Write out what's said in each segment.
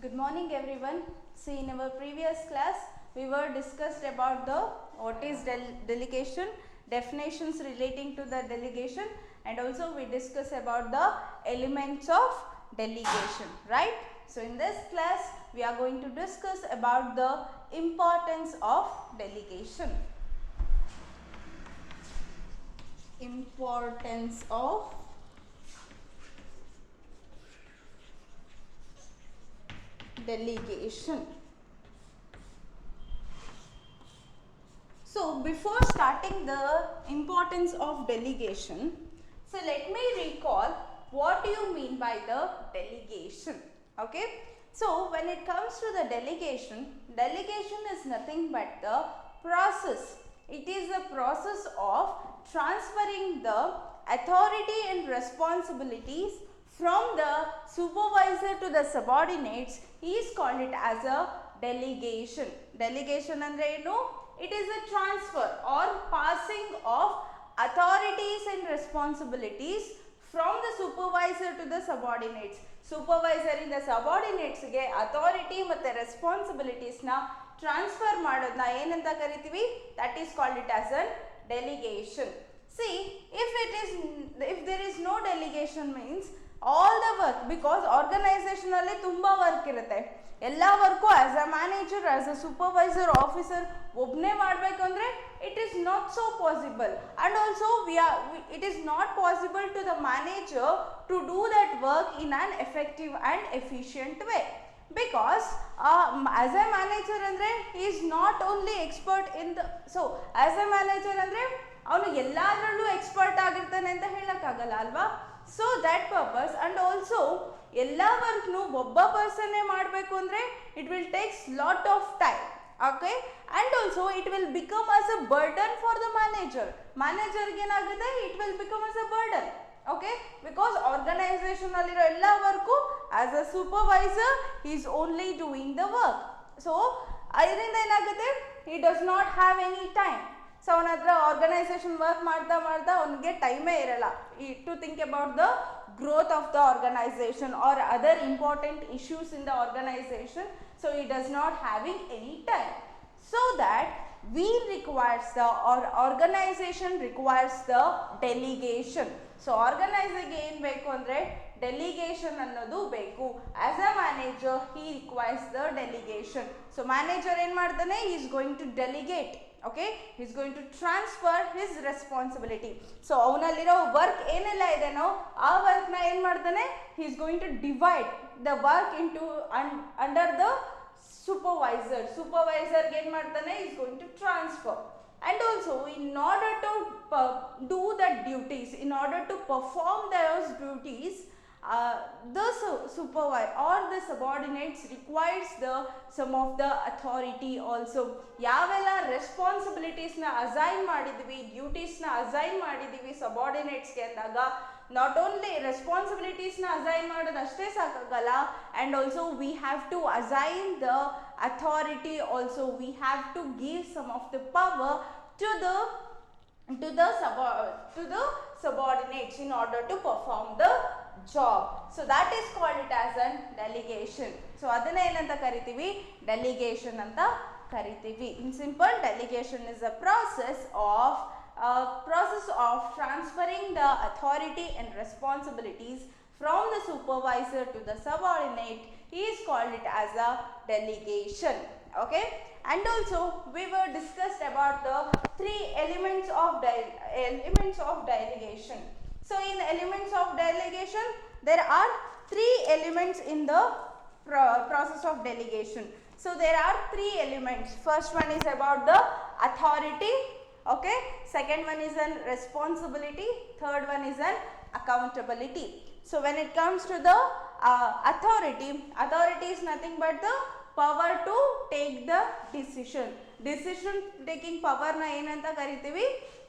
Good morning everyone. See, in our previous class we were discussed about the what is delegation, definitions relating to the delegation, and also we discussed about the elements of delegation, right? So in this class we are going to discuss about the importance of delegation. Importance of delegation. So before starting the importance of delegation, so let me recall what do you mean by the delegation. Okay. So when it comes to the delegation, delegation is nothing but the process. It is the process of transferring the authority and responsibilities from the supervisor to the subordinates is called it as a delegation. Delegation andre enu? It is a transfer or passing of authorities and responsibilities from the supervisor to the subordinates. Supervisor in the subordinates ge authority matte responsibilities na transfer ಮಾಡೋದನ್ನ ಏನಂತ ಕರಿತೀವಿ? That is called it as a delegation. See, if there is no delegation means all the work, because organization ಅಲ್ಲಿ ತುಂಬಾ work ಇರುತ್ತೆ, ಎಲ್ಲ work as a manager, as a supervisor, officer ಒಬ್ಬನೇ ಮಾಡಬೇಕು ಅಂದರೆ it is not so possible. And also it is not possible to the manager to do that work in an effective and efficient way. Because as a manager ಅಂದರೆ he is not only expert in the, so as a manager ಅಂದರೆ ಅವನು ಎಲ್ಲದರಲ್ಲೂ expert ಆಗಿರ್ತಾನೆ ಅಂತ ಹೇಳೋಕ್ಕಾಗಲ್ಲ ಅಲ್ವಾ. So that purpose, and also ಎಲ್ಲ ವರ್ಕ್ನು ಒಬ್ಬ ಪರ್ಸನ್ನೇ ಮಾಡಬೇಕು ಅಂದರೆ it will takes lot of time. Okay. And also it will become as a burden for the manager. ಮ್ಯಾನೇಜರ್ಗೆ ಏನಾಗುತ್ತೆ, it will become as a burden. Okay. Because organisation ಅಲ್ಲಿರೋ ಎಲ್ಲ work as a supervisor is only doing the work. So ಅದರಿಂದ ಏನಾಗುತ್ತೆ, he does not have any time. So ಅವನ ಹತ್ರ organisation work ಮಾಡ್ತಾ ಅವನಿಗೆ ಟೈಮೇ ಇರಲ್ಲ to think about the growth of the organization or other important issues in the organization. So he does not having any time. So that we requires the organization requires the delegation. So organizing ಏನು ಬೇಕು ಅಂದರೆ delegation ಅನ್ನೋದು ಬೇಕು. As a manager he requires the delegation. So ಮ್ಯಾನೇಜರ್ ಏನು ಮಾಡ್ತಾನೆ, he is going to delegate. Okay, he is going to transfer his responsibility. So ಅವನಲ್ಲಿರೋ work ಏನೆಲ್ಲ ಇದೆನೋ ಆ ವರ್ಕ್ನ ಏನು ಮಾಡ್ತಾನೆ, he is going to divide the work into under the supervisor. ಸೂಪರ್ವೈಸರ್ಗೆ ಏನು ಮಾಡ್ತಾನೆ, he is going to transfer. And also in order to do the duties, in order to perform those duties, the supervisor or the subordinates requires some of the authority also. ಯಾವೆಲ್ಲ ರೆಸ್ಪಾನ್ಸಿಬಿಲಿಟೀಸ್ನ assign ಮಾಡಿದ್ವಿ, ಡ್ಯೂಟೀಸ್ನ assign ಮಾಡಿದ್ದೀವಿ ಸಬಾರ್ಡಿನೇಟ್ಸ್ಗೆ ಅಂದಾಗ, not only ರೆಸ್ಪಾನ್ಸಿಬಿಲಿಟೀಸ್ನ assign ಮಾಡೋದು ಅಷ್ಟೇ ಸಾಕಾಗಲ್ಲ, and also we have to assign the authority also. We have to give some of the power to the subordinates in order to perform the job. So that is called it as a delegation. So ಅದನ್ನ ಏನಂತ ಕರಿತೀವಿ, delegation ಅಂತ ಕರಿತೀವಿ. In simple, delegation is a process of transferring the authority and responsibilities from the supervisor to the subordinate is called it as a delegation. Okay. And also we were discussed about the three elements of delegation. So in elements of delegation there are three elements in the process of delegation. So there are three elements. First one is about the authority. Okay. Second one is an responsibility. Third one is an accountability. So when it comes to the authority is nothing but the power to take the decision. Decision taking power na ಏನಂತ ಕರಿತೀವಿ,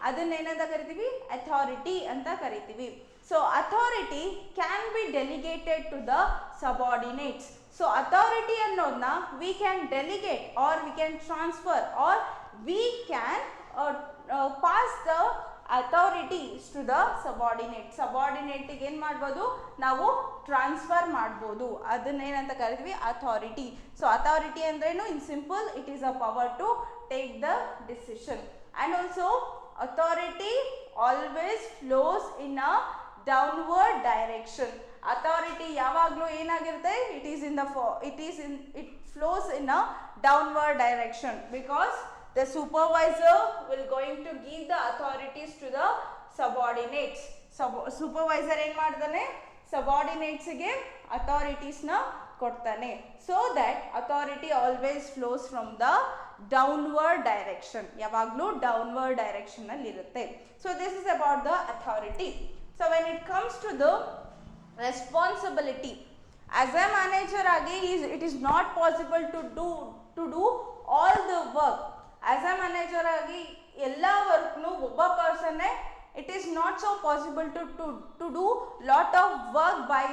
ಅದನ್ನ ಏನಂತ ಕರಿತೀವಿ, authority ಅಂತ ಕರಿತೀವಿ. So authority can be delegated to the subordinates. So authority ಅನ್ನೋದನ್ನ we can delegate or we can transfer or we can pass the authorities to the subordinate. ಸಬಾರ್ಡಿನೇಟಿಗೆ ಏನು ಮಾಡ್ಬೋದು ನಾವು ಟ್ರಾನ್ಸ್ಫರ್ ಮಾಡ್ಬೋದು, ಅದನ್ನೇನಂತ ಕರಿತೀವಿ ಅಥಾರಿಟಿ. ಸೊ ಅಥಾರಿಟಿ ಅಂದ್ರೇನು, in simple it is a power to take the decision. And also authority always flows in a downward direction. Authority ಯಾವಾಗಲೂ ಏನಾಗಿರುತ್ತೆ, it flows in a downward direction because the supervisor will going to give the authorities to the subordinates. Supervisor ಏನು ಮಾಡ್ತಾನೆ, subordinates ಗೆ authorities ನ ಕೊಡ್ತಾನೆ. So that authority always flows from the downward direction. ಯಾವಾಗಲೂ downward direction ಅಲ್ಲಿ ಇರುತ್ತೆ. So this is about the authority. So when it comes to the responsibility, as a manager agi it is not possible to do all the work. As a manager agi ella work nu obba person it is not so possible to do lot of work by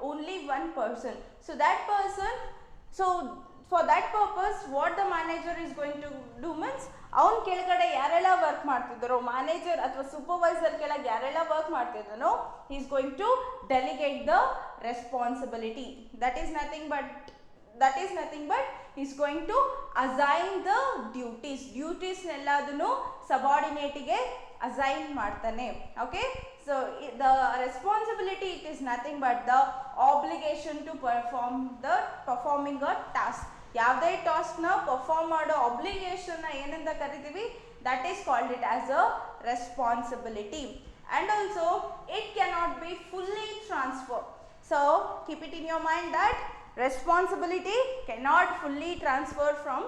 only one person. So that person, so for that purpose what the manager is going to do means, ಅವನ ಕೆಳಗಡೆ ಯಾರೆಲ್ಲ work ಮಾಡ್ತಿದ್ದಾರೋ, manager ಅಥವಾ supervisor ಕೆಳಗೆ ಯಾರೆಲ್ಲ work ಮಾಡ್ತಿದ್ದಾನೋ, he is going to delegate the responsibility. That is nothing but he is going to assign the duties ಎಲ್ಲದನ್ನು subordinate ಗೆ assign ಮಾಡ್ತಾನೆ. Okay, so the responsibility, it is nothing but the obligation to performing a task. ಯಾವುದೇ task ನ perform ಮಾಡೋ obligation ನ ಏನಂತ ಕರಿತೀವಿ, that is called it as a responsibility. And also it cannot be fully transferred. So keep it in your mind that responsibility cannot fully transfer from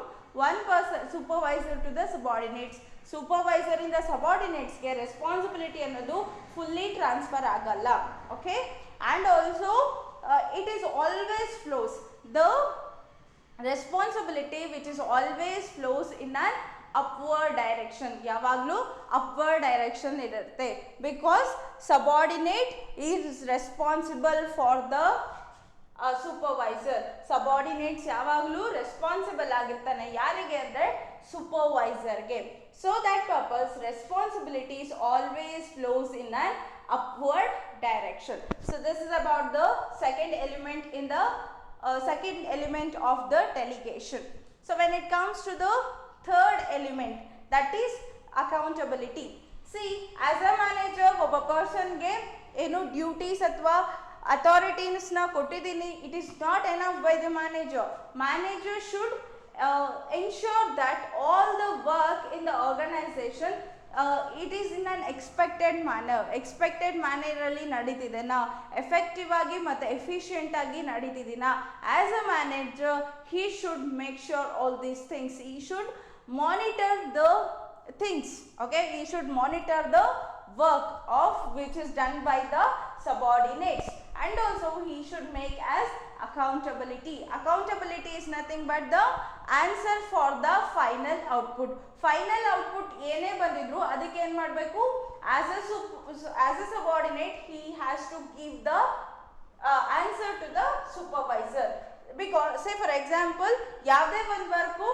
one person, supervisor to the subordinates. Supervisor ಇಂದ subordinates ಗೆ responsibility ಅನ್ನೋದು fully transfer ಆಗಲ್ಲ. Okay, and also it is always flows, the responsibility which is always flows in an upward direction. ಯಾವಾಗಲೂ upward direction ಇರುತ್ತೆ, because subordinate is responsible for the supervisor. Subordinates ಯಾವಾಗಲೂ responsible ಆಗಿರ್ತಾನೆ ಯಾರಿಗೆ ಅಂದ್ರೆ supervisor ಗೆ. So that purpose responsibilities always flows in an upward direction. So this is about the second element in the second element of the delegation. So when it comes to the third element, that is accountability. See, as a manager ಒಬ್ಬ person ಗೆ ಏನು duties ಅಥವಾ authorities ನ ಕೊಟ್ಟಿದ್ದೀನಿ, it is not enough by the manager should ensure that all the work in the organization it is in an expected manner ಅಲ್ಲಿ ನಡೀತಿದೆನಾ, effective ಆಗಿ ಮತ್ತೆ efficient ಆಗಿ ನಡೀತಿದೆನಾ. As a manager he should make sure all these things, he should monitor the things. Okay, he should monitor the work of which is done by the subordinates, and also he should make as accountability. Accountability is nothing but the answer for the final output. Final output ಏನೇ ಬಂದಿದ್ರು ಅದಕ್ಕೆ ಏನು ಮಾಡಬೇಕು, as a subordinate he has to give the answer to the supervisor. Because say for example ಯಾವುದೇ ಒಂದು work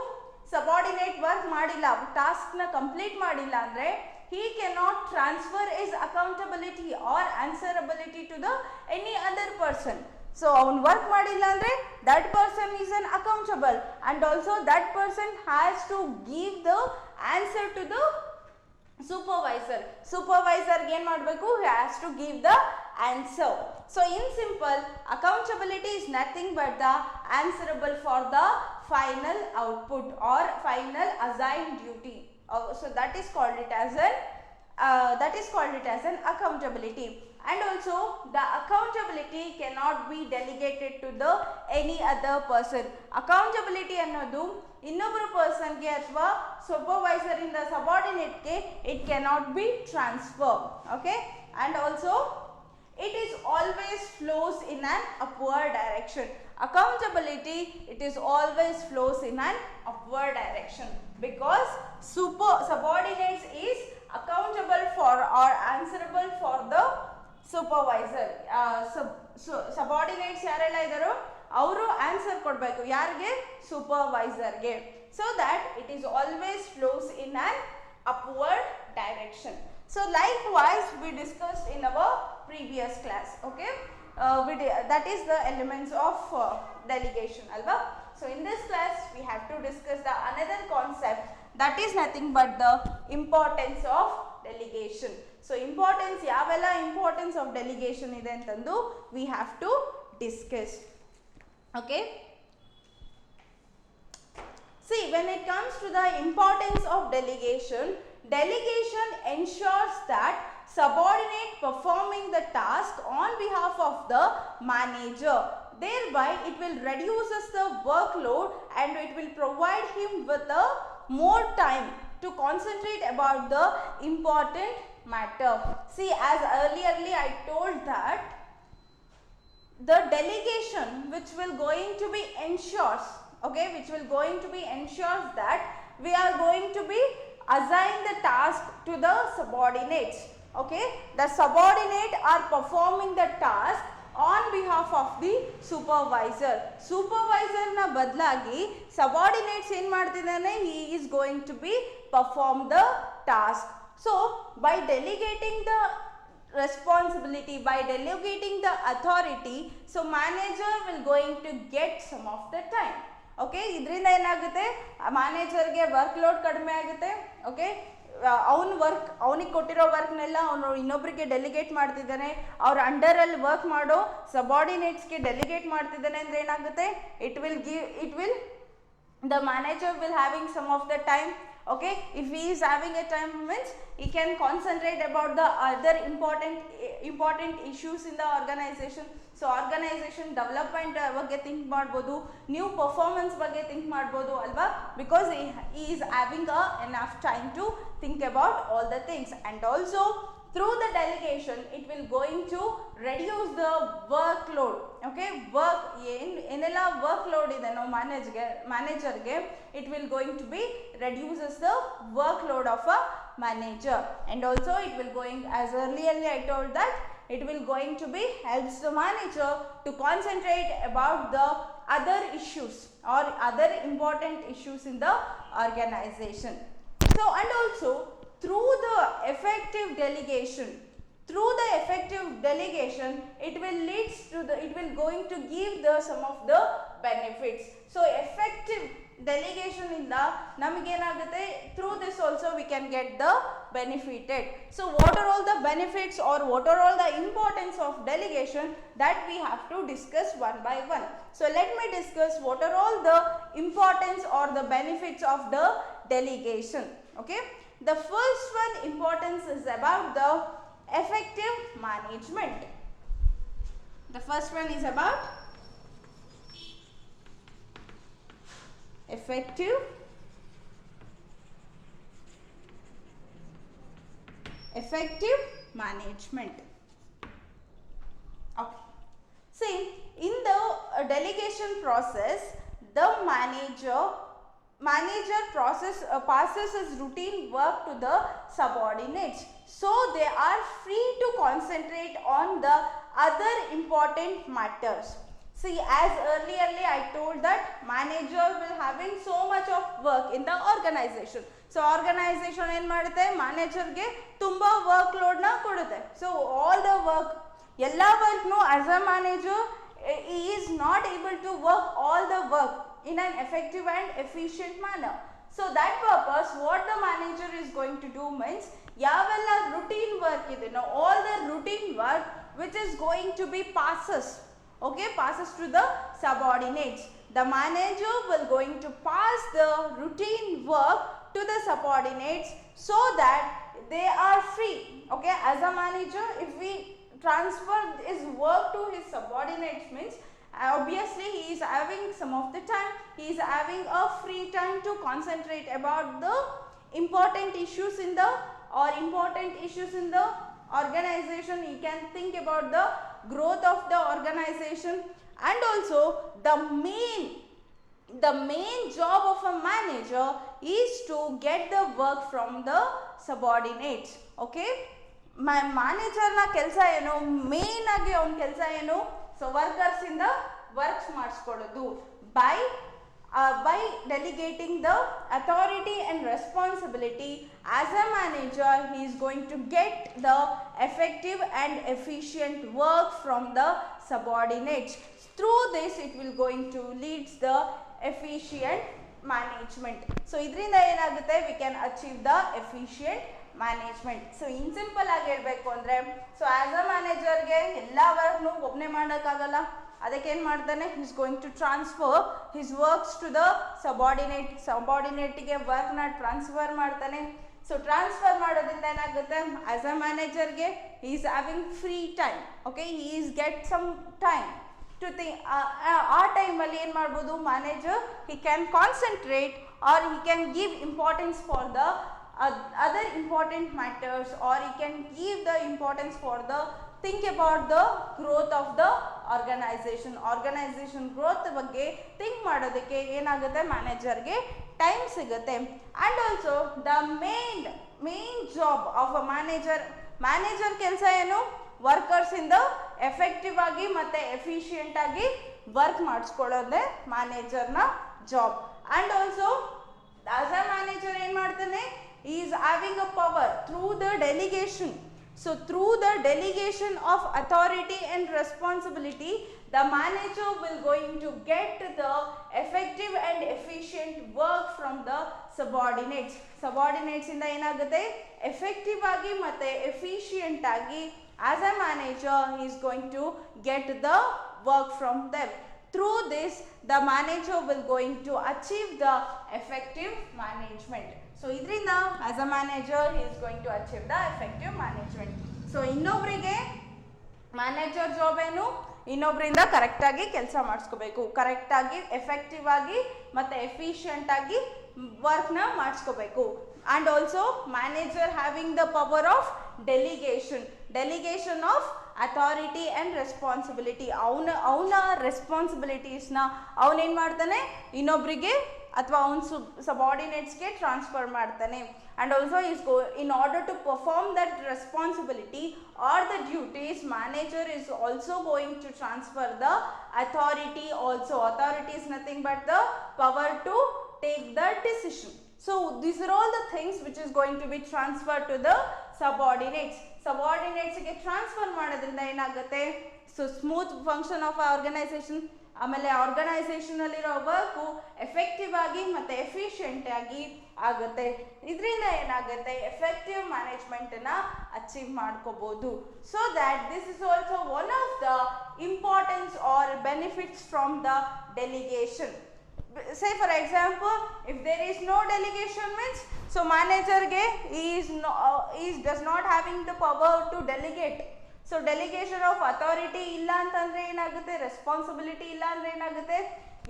subordinate work ಮಾಡಿಲ್ಲ, task ನ complete ಮಾಡಿಲ್ಲ ಅಂದ್ರೆ he cannot transfer his accountability or answerability to the any other person. So ಅವನು work ಮಾಡಿಲ್ಲ ಅಂದ್ರೆ that person is an accountable, and also that person has to give the answer to the supervisor ಗೆ ಏನು ಮಾಡಬೇಕು, he has to give the answer. So in simple, accountability is nothing but the answerable for the final output or final assigned duty. So that is called it as an accountability. And also the accountability cannot be delegated to the any other person. Accountability ಅನ್ನೋದು ಇನ್ನೊಬ್ಬರ person ಗೆ ಅಥವಾ supervisor ಇಂದ subordinate ಗೆ it cannot be transferred. Okay, and also it is always flows in an upward direction. Accountability, it is always flows in an upward direction because subordinates is accountable for or answerable for the supervisor. Subordinates ಯಾರೆಲ್ಲ ಇದ್ದಾರೋ ಅವರು answer ಕೊಡಬೇಕು ಯಾರಿಗೆ, supervisorಗೆ. So that it is always flows in an upward direction. So likewise we discussed in our previous class, okay, that is the elements of delegation alva. So in this class we have to discuss the another concept, that is nothing but the importance of delegation. So importance yavella importance of delegation ide antandu we have to discuss, okay. See, when it comes to the importance of delegation, delegation ensures that subordinate performing the task on behalf of the manager. Thereby, it will reduces the workload and it will provide him with a more time to concentrate about the important matter. See, as earlierly I told that the delegation which will going to be ensures, okay, which will going to be ensures that we are going to be assign the task to the subordinates, okay. The subordinate are performing the task on behalf of the supervisor. Supervisor na badlagi subordinates ಏನು ಮಾಡ್ತಿದ್ದಾನೆ, he is going to be perform the task. So by delegating the responsibility, by delegating the authority, so manager will going to get some of the time, okay. ಇದರಿಂದ ಏನಾಗುತ್ತೆ, ಮ್ಯಾನೇಜರ್ಗೆ work load ಕಡಿಮೆ ಆಗುತ್ತೆ, okay. ಅವನಿಗೆ ಕೊಟ್ಟಿರೋ ವರ್ಕ್ನೆಲ್ಲ ಅವನು ಇನ್ನೊಬ್ಬರಿಗೆ delegate ಮಾಡ್ತಿದ್ದಾನೆ, ಅವ್ರ ಅಂಡರಲ್ಲಿ ವರ್ಕ್ ಮಾಡೋ ಸಬಾರ್ಡಿನೇಟ್ಸ್ಗೆ ಡೆಲಿಗೇಟ್ ಮಾಡ್ತಿದ್ದಾನೆ ಅಂದರೆ ಏನಾಗುತ್ತೆ, it will the manager will having some of the time, okay. If he is having a time means he can concentrate about the other important issues in the organization. So organization development ಬಗ್ಗೆ think ಮಾಡಬಹುದು, new performance ಬಗ್ಗೆ think ಮಾಡಬಹುದು ಅಲ್ವಾ, because he is having enough time to think about all the things. And also through the delegation it will going to reduce the workload, okay. Work ಏನೆಲ್ಲ workload ಇದೆ ನಾವು managerಗೆ it will going to be reduces the workload of a manager. And also it will going, as earlier I told that it will going to be helps the manager to concentrate about the other issues or other important issues in the organization. So and also through the effective delegation, it will leads to the, it will going to give the some of the benefits. So effective delegation ಇಂದ ನಮಗೇನಾಗುತ್ತೆ, through this also we can get the benefited. So what are all the benefits or what are all the importance of delegation, that we have to discuss one by one. So let me discuss what are all the importance or the benefits of the delegation, okay. The first one importance is about the effective management. The first one is about effective management, okay. See, in the delegation process, the manager passes his routine work to the subordinates, so they are free to concentrate on the other important matters. See, as earlierly I told that manager will having so much of work in the organization. So organization ಏನು ಮಾಡುತ್ತೆ, ಮ್ಯಾನೇಜರ್ಗೆ ತುಂಬ work ಲೋಡ್ನ ಕೊಡುತ್ತೆ. So all the work, ಎಲ್ಲ ವರ್ಕ್ನು as a manager he is not able to work all the work in an effective and efficient manner. So that purpose what the manager is going to do means ಯಾವೆಲ್ಲ routine work ಇದೆ, all the routine work which is going to be passes to the subordinates. The manager will going to pass the routine work to the subordinates so that they are free, okay. As a manager, if we transfer his work to his subordinates means obviously he is having some of the time, he is having a free time to concentrate about the important issues in the organization. He can think about the growth of the organization. And also the main job of a manager is to get the work from the subordinates, okay. ಮ್ಯಾನೇಜರ್ನ ಕೆಲಸ ಏನು, main ಆಗಿ ಅವನ ಕೆಲಸ ಏನು, so workers ಇಂದ works ಮಾಡಿಸ್ಕೊಳ್ಳೋದು. By by delegating the authority and responsibility as a manager, he is going to get the effective and efficient work from the subordinates. Through this, it will going to lead the efficient management. So idrinda enagutte, we can achieve the efficient management. So in simple agi helbeku andre, so as a manager ge ella work nu obne madakagalla, ಅದಕ್ಕೆ ಏನು ಮಾಡ್ತಾನೆ, he is going to transfer his works to the subordinate ಗೆ work ನ transfer ಮಾಡ್ತಾನೆ. So transfer ಮಾಡೋದ್ರಿಂದ ಏನಾಗುತ್ತೆ, as a manager ಗೆ he is having free time. Okay, he is get some time to think. ಆ ಟೈಮ್ ಅಲ್ಲಿ ಏನು ಮಾಡ್ಬೋದು manager, he can concentrate or he can give importance for the other important matters, or he can give the importance for the think about the growth of the organization growth ಬಗ್ಗೆ think ಮಾಡೋದಕ್ಕೆ ಏನಾಗುತ್ತೆ, ಮ್ಯಾನೇಜರ್ಗೆ time ಸಿಗುತ್ತೆ. And also the main job of a manager ಕೆಲಸ ಏನು, workers ಇಂದ effective ಆಗಿ ಮತ್ತೆ ಎಫಿಷಿಯೆಂಟ್ ಆಗಿ ವರ್ಕ್ ಮಾಡಿಸ್ಕೊಳ್ಳೋದೇ ಮ್ಯಾನೇಜರ್ನ job. And also as a manager ಏನು ಮಾಡ್ತಾನೆ, he is having a power through the delegation. So through the delegation of authority and responsibility, the manager will going to get the effective and efficient work from the subordinates ಇಂದ ಏನಾಗುತ್ತೆ, effective ಆಗಿ ಮತ್ತೆ efficient ಆಗಿ as a manager he is going to get the work from them. Through this, the manager will going to achieve the effective management. So idrinda as a manager he is going to achieve the effective management. So ಇನ್ನೊಬ್ಬರಿಗೆ manager job ಏನು, ಇನ್ನೊಬ್ಬರಿಂದ correct ಆಗಿ ಕೆಲಸ ಮಾಡಿಸ್ಕೋಬೇಕು, correct ಆಗಿ effective ಆಗಿ ಮತ್ತೆ efficient ಆಗಿ work ನ ಮಾಡಿಸ್ಕೋಬೇಕು. and also manager having the power of delegation of authority and responsibility. ಅವನ ರೆಸ್ಪಾನ್ಸಿಬಿಲಿಟೀಸ್ ನ ಅವನೇನ್ ಮಾಡ್ತಾನೆ, ಇನ್ನೊಬ್ಬರಿಗೆ ಅಥವಾ ಅವನ ಸಬಾರ್ಡಿನೇಟ್ಸ್ಗೆ ಟ್ರಾನ್ಸ್ಫರ್ ಮಾಡ್ತಾನೆ. and also in order to perform that responsibility or the duties, manager is also going to transfer the authority also. Authority is nothing but the power to take the decision. So these are all the things which is going to be transferred to the subordinates ಗೆ transfer ಮಾಡೋದ್ರಿಂದ ಏನಾಗುತ್ತೆ, so smooth function of organization, ಆಮೇಲೆ organization ಅಲ್ಲಿರೋ work effective ಆಗಿ ಮತ್ತೆ efficient ಆಗಿ ಆಗುತ್ತೆ. ಇದರಿಂದ ಏನಾಗುತ್ತೆ, ಎಫೆಕ್ಟಿವ್ ಮ್ಯಾನೇಜ್ಮೆಂಟ್ ನ ಅಚೀವ್ ಮಾಡ್ಕೋಬಹುದು. So that this is also one of the importance or benefits from the delegation. Say for example, if there is no delegation means, so manager ge is does not having the power to delegate. So delegation of authority illa antandre enagutte, responsibility illa andre enagutte,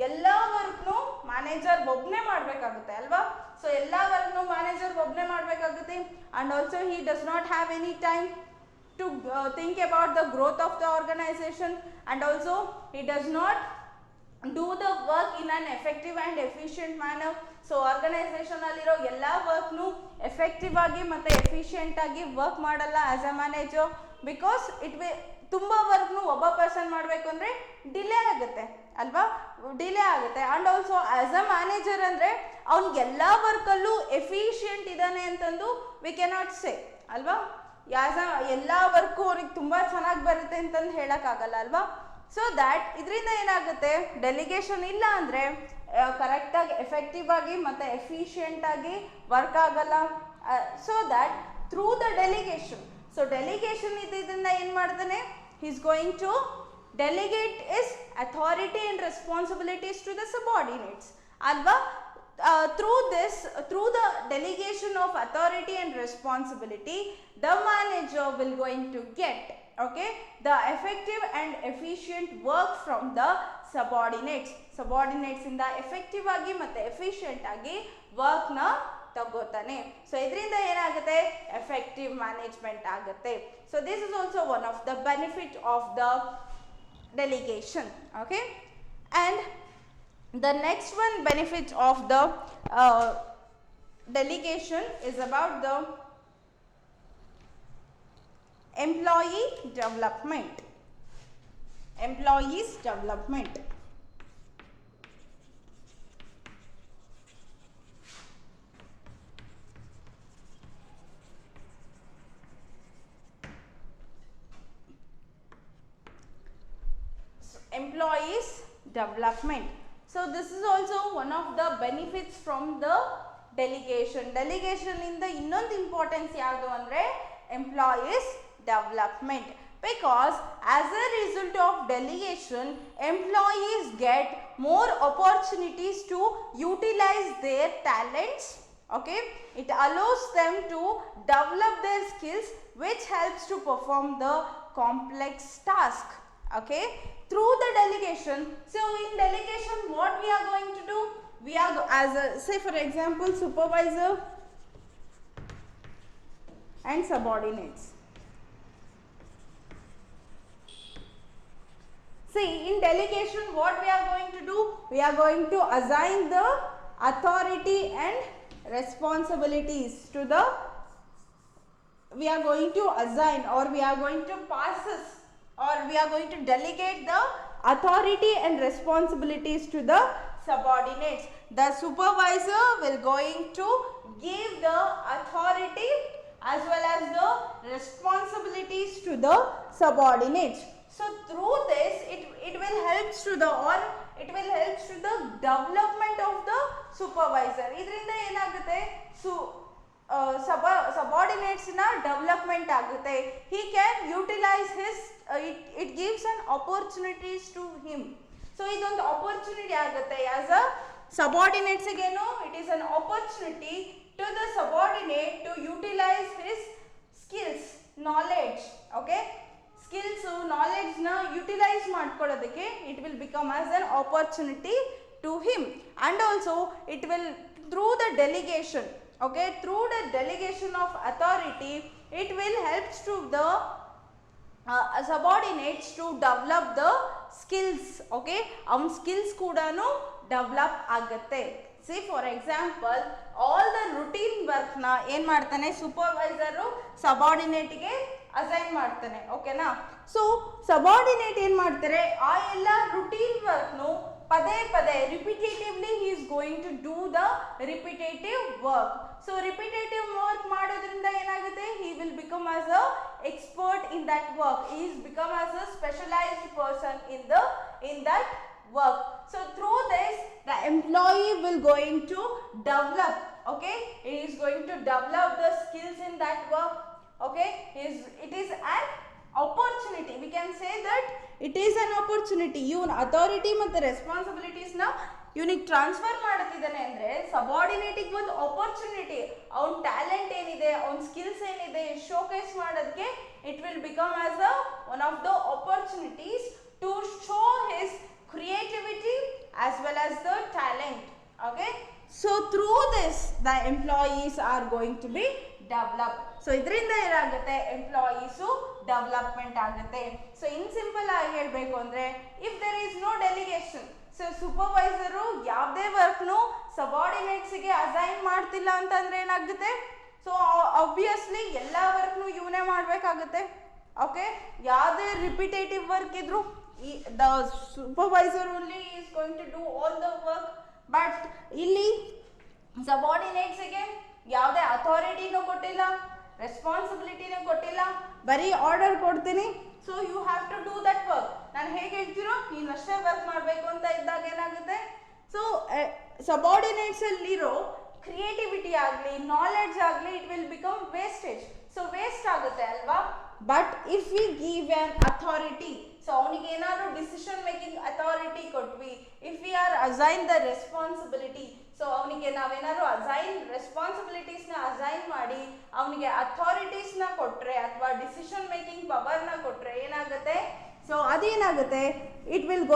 ella work nu manager obne ಮಾಡಬೇಕಾಗುತ್ತೆ ಅಲ್ವಾ. so ella work nu manager obne ಮಾಡಬೇಕಾಗುತ್ತೆ. and also he does not have any time to think about the growth of the organization, and also he does not do the work in an effective and efficient manner. so organization ಅಲ್ಲಿರೋ ಎಲ್ಲ work ನು effective ಆಗಿ ಮತ್ತೆ efficient ಆಗಿ work ಮಾಡಲ್ಲ as a manager, because ತುಂಬಾ work ನು ಒಬ್ಬ ಪರ್ಸನ್ ಮಾಡಬೇಕು ಅಂದ್ರೆ ಡಿಲೇ ಆಗುತ್ತೆ ಅಲ್ವಾ, ಡಿಲೇ ಆಗುತ್ತೆ. And also as a manager ಅಂದ್ರೆ ಅವ್ನಿಗೆ ಎಲ್ಲ ವರ್ಕ್ ಅಲ್ಲೂ ಎಫಿಷಿಯೆಂಟ್ ಇದ್ದಾನೆ ಅಂತಂದು ವಿ ಕೆನಾಟ್ ಸೇ ಅಲ್ವಾ. ಎಲ್ಲ ವರ್ಕು ಅವ್ರಿಗೆ ತುಂಬಾ ಚೆನ್ನಾಗಿ ಬರುತ್ತೆ ಅಂತಂದು ಹೇಳಕ್ಕಾಗಲ್ಲ ಅಲ್ವಾ. ಸೊ ದ್ಯಾಟ್ ಇದರಿಂದ ಏನಾಗುತ್ತೆ, ಡೆಲಿಗೇಷನ್ ಇಲ್ಲ ಅಂದರೆ ಕರೆಕ್ಟಾಗಿ ಎಫೆಕ್ಟಿವ್ ಆಗಿ ಮತ್ತು ಎಫಿಷಿಯೆಂಟ್ ಆಗಿ ವರ್ಕ್ ಆಗಲ್ಲ. So that through the delegation, so delegation ಇದರಿಂದ ಏನು ಮಾಡ್ತಾನೆ, he is going to delegate his authority and responsibilities to the subordinates alva. Through the delegation of authority and responsibility, the manager will going to get the effective and efficient work from the subordinates ಇಂದ effective ಆಗಿ ಮತ್ತೆ efficient ಆಗಿ work ನ ತಗೋತಾನೆ. So ಇದರಿಂದ ಏನಾಗುತ್ತೆ, effective management ಆಗುತ್ತೆ. So this is also one of the benefit of the delegation. okay, and the next one benefit of the delegation is about the employees development. employees development. So this is also one of the benefits from the delegation. Delegation ಇಂದ ಇನ್ನೊಂದು importance ಯಾವುದು ಅಂದರೆ employees development, because as a result of delegation employees get more opportunities to utilize their talents. Okay, it allows them to develop their skills which helps to perform the complex task. Okay, through the delegation. So in delegation what we are going to do, we are as a, say for example, supervisor and subordinates. See, in delegation what we are going to do, we are going to assign the authority and responsibilities to the, we are going to assign or we are going to pass or we are going to delegate the authority and responsibilities to the subordinates. The supervisor will going to give the authority as well as the responsibilities to the subordinates. So through this it will helps to the, or it will helps to the development of the supervisor. ಇದರಿಂದ ಏನಾಗುತ್ತೆ, subordinates na development ಆಗುತ್ತೆ. He can utilize his it gives an opportunities to him. So ಇದೊಂದು opportunity ಆಗುತ್ತೆ as a subordinates again. It is an opportunity to the subordinate to utilize his skills, knowledge. Okay, skills, knowledge na utilize ಮಾಡ್ಕೊಳ್ಳೋದಕ್ಕೆ it will become as an opportunity to him. And also it will, through the delegation, okay, through the delegation of authority it will helps to the subordinates to develop the skills. Okay, avun skills ಕೂಡಾನು develop ಆಗುತ್ತೆ. See for example, all the routine work na ಏನು ಮಾಡ್ತಾನೆ supervisor ಸಬಾರ್ಡಿನೇಟ್ಗೆ assign ಮಾಡ್ತಾನೆ. ಓಕೆನಾ, so subordinate ಏನು ಮಾಡ್ತಾರೆ, ಆ ಎಲ್ಲ ರುಟೀನ್ ವರ್ಕ್ನು ಪದೇ ಪದೇ ರಿಪಿಟೇಟಿವ್ಲಿ he is going to do the repetitive work. So repetitive work ಮಾಡೋದ್ರಿಂದ ಏನಾಗುತ್ತೆ, he will become as a expert in that work. He is become as a specialized person in that work. So through this the employee will going to develop. Okay, he is going to develop the skills in that work. Okay, it is an opportunity. We can say that it is an opportunity. Even authority ಮತ್ತು ರೆಸ್ಪಾನ್ಸಿಬಿಲಿಟೀಸ್ನ ಇವನಿಗೆ transfer ಮಾಡ್ತಿದ್ದಾನೆ ಅಂದರೆ ಸಬಾರ್ಡಿನೇಟಿಗೆ ಒಂದು opportunity, ಅವ್ನ talent ಏನಿದೆ, ಅವ್ನ skills ಏನಿದೆ showcase ಮಾಡೋದಕ್ಕೆ it will become as a one of the opportunities to show his creativity as well as the talent. Okay, so through this the employees are going to be developed. So ಇದರಿಂದ ಏನಾಗುತ್ತೆ, employees development ಆಗುತ್ತೆ. So in simple ಆಗಿ ಹೇಳಬೇಕು ಅಂದರೆ, if there is no delegation, so supervisor ಯಾವುದೇ ವರ್ಕ್ನು ಸಬಾರ್ಡಿನೇಟ್ಸ್ಗೆ assign ಮಾಡ್ತಿಲ್ಲ ಅಂತಂದ್ರೆ ಏನಾಗುತ್ತೆ, ಸೊ ಆಬ್ವಿಯಸ್ಲಿ ಎಲ್ಲ ವರ್ಕ್ನು ಇವನೇ ಮಾಡಬೇಕಾಗುತ್ತೆ. ಓಕೆ, ಯಾವುದೇ ರಿಪಿಟೇಟಿವ್ ವರ್ಕ್ ಇದ್ರು the supervisor only is going to do all the work. But ಇಲ್ಲಿ subordinates ಗೆ ಯಾವುದೇ ಅಥಾರಿಟಿನೂ ಕೊಟ್ಟಿಲ್ಲ, ರೆಸ್ಪಾನ್ಸಿಬಿಲಿಟಿನೂ ಕೊಟ್ಟಿಲ್ಲ, ಬರೀ ಆರ್ಡರ್ ಕೊಡ್ತೀನಿ, so you have to do that work. ನಾನು ಹೇಗೆ ಹೇಳ್ತೀರೋ ನೀನು ಅಷ್ಟೇ ವರ್ಕ್ ಮಾಡಬೇಕು ಅಂತ ಇದ್ದಾಗ ಏನಾಗುತ್ತೆ, ಸೊ ಸಬಾರ್ಡಿನೇಟ್ಸ್ ಅಲ್ಲಿರೋ ಕ್ರಿಯೇಟಿವಿಟಿ ಆಗಲಿ ನಾಲೆಡ್ಜ್ ಆಗಲಿ it will become wastage. So waste ಆಗುತ್ತೆ ಅಲ್ವಾ. But if we give on authority, so ಅವನಿಗೆ ಏನಾದ್ರು ಡಿಸಿಷನ್ ಮೇಕಿಂಗ್ ಅಥಾರಿಟಿ ಕೊಟ್ವಿ, if we are assign the responsibility, so ಅವನಿಗೆ ನಾವೇನಾದ್ರು ರೆಸ್ಪಾನ್ಸಿಬಿಲಿಟೀಸ್ನ ಅಸೈನ್ ಮಾಡಿ ಅವನಿಗೆ ಅಥಾರಿಟೀಸ್ನ ಕೊಟ್ಟರೆ ಅಥವಾ ಡಿಸಿಷನ್ ಮೇಕಿಂಗ್ ಪವರ್ನ ಕೊಟ್ಟರೆ ಏನಾಗುತ್ತೆ, ಸೊ ಅದೇನಾಗುತ್ತೆ, it will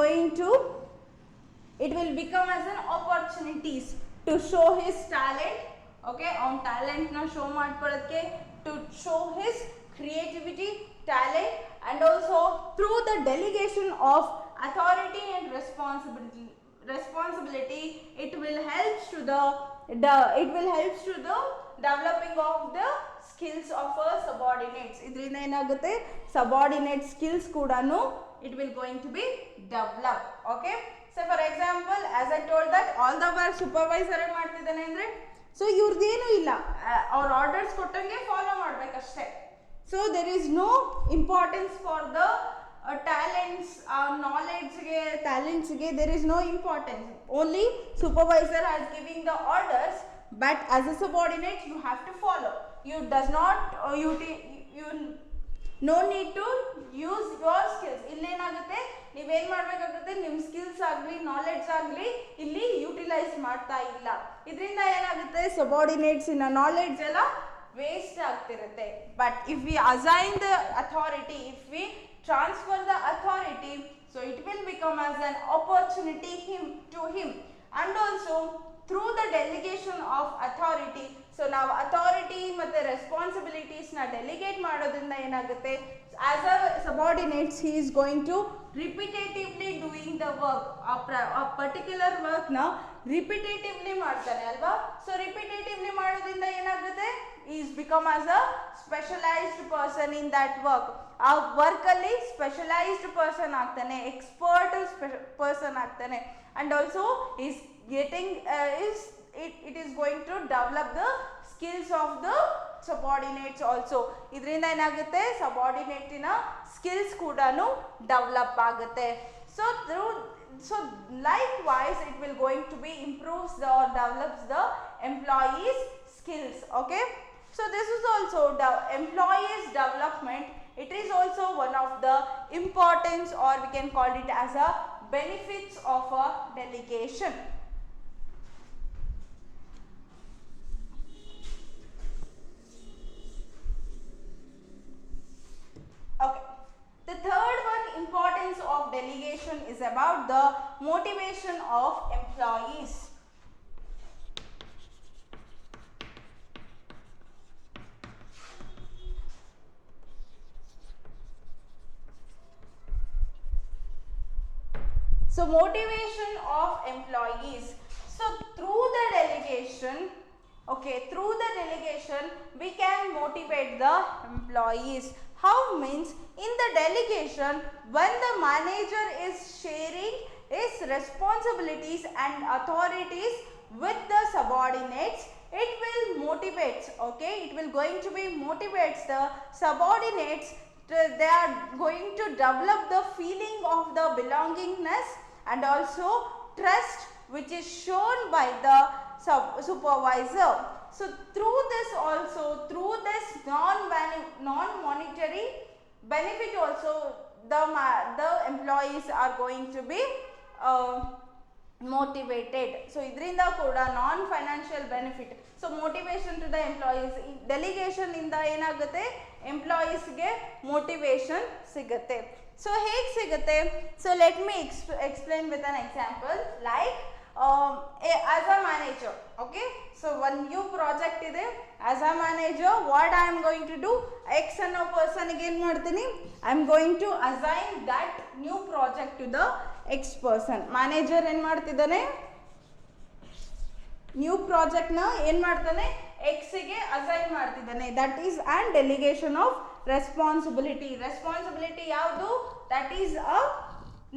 become as an opportunities to show his talent. Okay, ಅವನ ಟ್ಯಾಲೆಂಟ್ನ ಶೋ ಮಾಡ್ಕೊಳ್ಳೋದಕ್ಕೆ, to show his creativity, talent, and also through the delegation of authority and responsibility it will helps to the developing of the skills of a subordinates. idrinda enagutte subordinate skills kudanu it will going to be developed. Okay, so for example as I told that all the work supervisor ಮಾಡ್ತಿದ್ದಾನೆ ಅಂದ್ರೆ, so ಇವ್ರದ್ದೇನೂ ಇಲ್ಲ, ಅವ್ರ orders ಕೊಟ್ಟಂಗೆ follow ಮಾಡ್ಬೇಕಷ್ಟೇ. So there is no importance for the talents, knowledge ge, talents ge there is no importance. Only supervisor has giving the orders, but as a subordinate you have to follow. You does not you no need to use your skills. ಇಲ್ಲೇನಾಗುತ್ತೆ ನೀವೇನು ಮಾಡಬೇಕಾಗುತ್ತೆ, ನಿಮ್ಮ skills ಆಗಲಿ knowledge ಆಗಲಿ ಇಲ್ಲಿ utilise ಮಾಡ್ತಾ ಇಲ್ಲ. ಇದರಿಂದ ಏನಾಗುತ್ತೆ, ಸಬಾರ್ಡಿನೇಟ್ಸ್ ಇನ್ನ ನಾಲೆಡ್ಜ್ ಎಲ್ಲ ವೇಸ್ಟ್ ಆಗ್ತಿರುತ್ತೆ. But if we assign the authority, if we transfer the authority, so it will become as an opportunity to him. And also through the delegation of authority, so now authority ಮತ್ತೆ responsibilities na delegate ಮಾಡೋದ್ರಿಂದ ಏನಾಗುತ್ತೆ, as a subordinates he is going to repetitively doing the work. a particular work na repetitively ಮಾಡ್ತಾನೆ ಅಲ್ವಾ. so repetitively ಮಾಡೋದ್ರಿಂದ ಏನಾಗುತ್ತೆ, he is become as a specialized person in that work. ಆ work ಅಲ್ಲಿ specialized person ಆಗ್ತಾನೆ, expert person ಆಗ್ತಾನೆ. And also is getting it is going to develop the skills of the subordinates also. ಇದರಿಂದ ಏನಾಗುತ್ತೆ, ಸಬಾರ್ಡಿನೇಟಿನ skills ಕೂಡ develop ಆಗುತ್ತೆ. So likewise it will going to be improves the or develops the employees skills. Okay, so this is also the employees development. It is also one of the importance, or we can call it as a benefits of a delegation. Okay, the third one importance of delegation is about the motivation of employees. So motivation of employees. So through the delegation, okay, through the delegation we can motivate the employees. How means, in the delegation when the manager is sharing his responsibilities and authorities with the subordinates, it will motivate, okay, it will going to be motivates the subordinates. They are going to develop the feeling of the belongingness and also trust which is shown by the supervisor. So through this also, through this non-monetary benefit also, the employees are going to be motivated. So idrinda kuda non financial benefit, so motivation to the employees. Delegation inda enagutte, employees ge motivation sigutte. So ಹೇಗೆ ಸಿಗುತ್ತೆ, so let me explain with an example. Like as a manager, okay, so one new project ಇದೆ, as a manager what I am going to do, x ಅನ್ನೋ person ಗೆ ಏನು ಮಾಡ್ತೀನಿ, I am going to assign that new project to the x person. manager ಏನು ಮಾಡ್ತಿದ್ದಾನೆ, new project ನ ಏನು ಮಾಡ್ತಾನೆ, x ಗೆ ಅಸೈನ್ ಮಾಡ್ತಿದ್ದಾನೆ. That is on delegation of responsibility. Responsibility ಯಾವುದು, that is a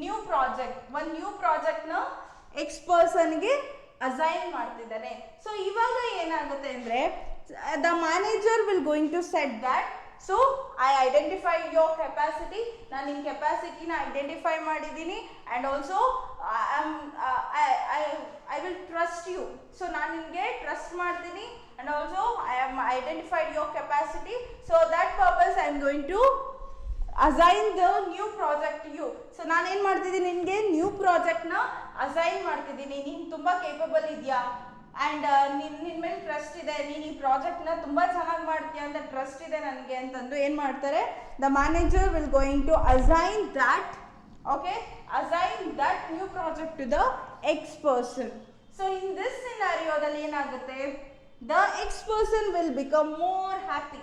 new project. ಒಂದು ನ್ಯೂ ಪ್ರಾಜೆಕ್ಟ್ ನ ಎಕ್ಸ್ ಪರ್ಸನ್ ಗೆ ಅಸೈನ್ ಮಾಡ್ತಿದ್ದಾನೆ. ಸೊ ಇವಾಗ ಏನಾಗುತ್ತೆ ಅಂದ್ರೆ, the manager will going to set that, so I identify your capacity, ನಾನು ನಿಮ್ಮ ಕೆಪಾಸಿಟಿನ ಐಡೆಂಟಿಫೈ ಮಾಡಿದ್ದೀನಿ, and also I will trust you. So ನಾನು ನಿಮಗೆ ಟ್ರಸ್ಟ್ ಮಾಡ್ತೀನಿ, and also I am identified your capacity. So that purpose I am going to assign the new project you. So ನಾನೇನು ಮಾಡ್ತಿದ್ದೀನಿ, ನಿನಗೆ ನ್ಯೂ ಪ್ರಾಜೆಕ್ಟ್ನ ಅಸೈನ್ ಮಾಡ್ತಿದ್ದೀನಿ. ನೀನು ತುಂಬ ಕೇಪಬಲ್ ಇದೆಯಾ, ಆ್ಯಂಡ್ ನಿನ್ನ ಮೇಲೆ ಟ್ರಸ್ಟ್ ಇದೆ, ನೀನು ಈ ಪ್ರಾಜೆಕ್ಟ್ನ ತುಂಬ ಚೆನ್ನಾಗಿ ಮಾಡ್ತೀಯ ಅಂತ ಟ್ರಸ್ಟ್ ಇದೆ ನನಗೆ ಅಂತಂದು ಏನು ಮಾಡ್ತಾರೆ, the manager will going to assign that, okay, assign that new project to the x person. So in this ಸಿನಾರಿಯೋದಲ್ಲಿ ಏನಾಗುತ್ತೆ, the x person will become more happy.